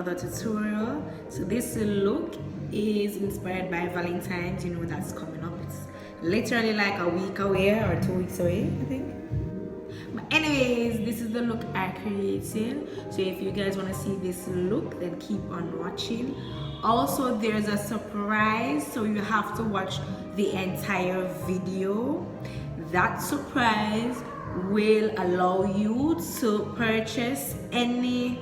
another tutorial. So this look is inspired by Valentine's, you know, that's coming up. It's literally like a week away or 2 weeks away, I think. But anyways, this is the look I created. So if you guys want to see this look, then keep on watching. Also, there's a surprise, so you have to watch the entire video. That surprise will allow you to purchase any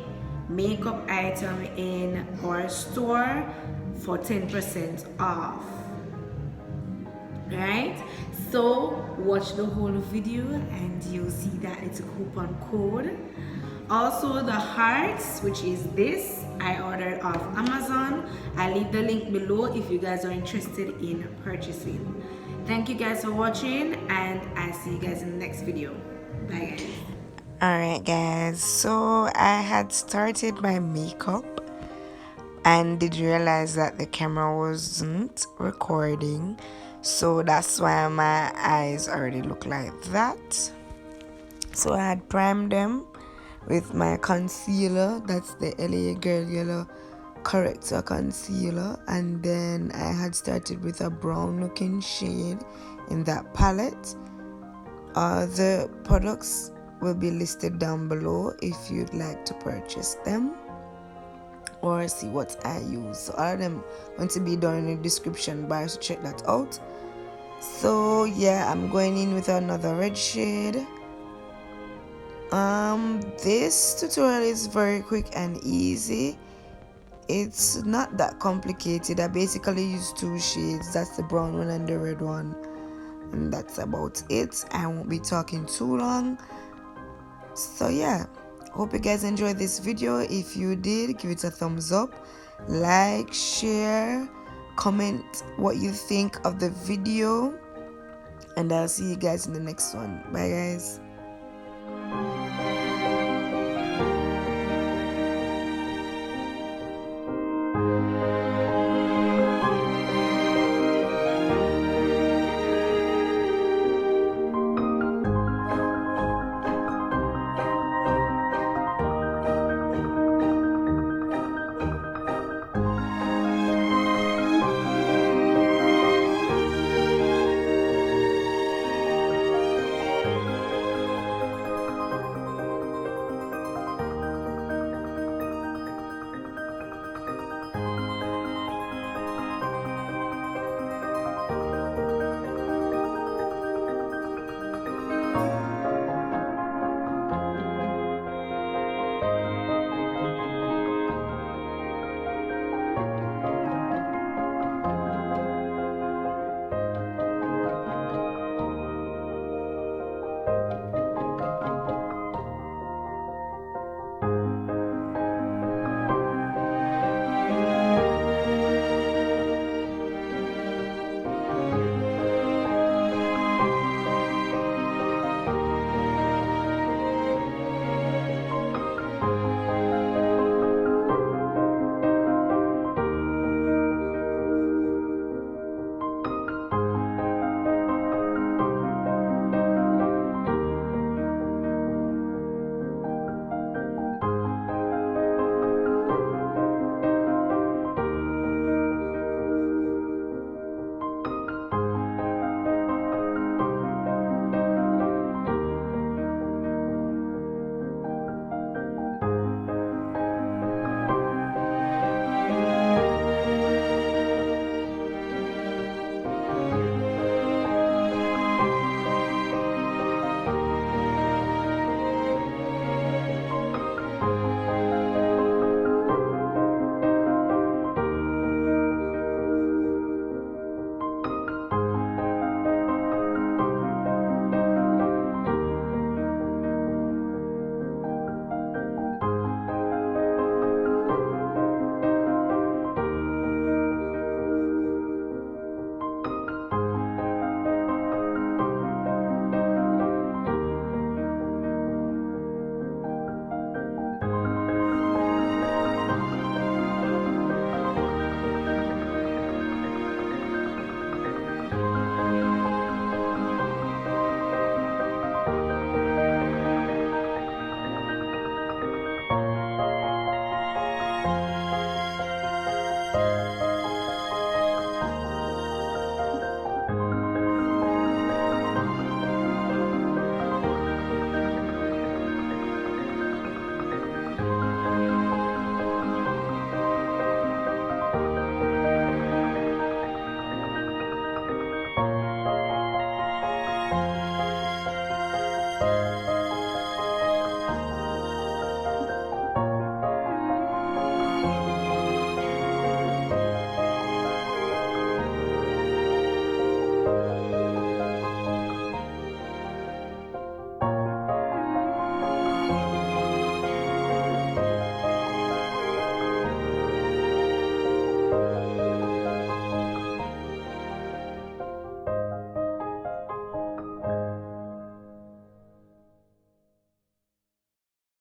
makeup item in our store for 10% off. Right, so watch the whole video and you'll see that it's a coupon code. Also the hearts, which is this, I ordered off Amazon. I leave the link below if you guys are interested in purchasing. Thank you guys for watching, and I see you guys in the next video. Bye guys. Alright guys, so I had started my makeup and did realize that the camera wasn't recording, so that's why my eyes already look like that. So I had primed them with my concealer, that's the LA Girl Yellow Corrector concealer, and then I had started with a brown looking shade in that palette. The products will be listed down below if you'd like to purchase them or see what I use. So all of them going to be down in the description bar, so check that out. So yeah, I'm going in with another red shade. This tutorial is very quick and easy. It's not that complicated. I basically use two shades, that's the brown one and the red one, and that's about it. I won't be talking too long. So yeah, hope you guys enjoyed this video. If you did, give it a thumbs up, like, share, comment what you think of the video, and I'll see you guys in the next one. Bye guys.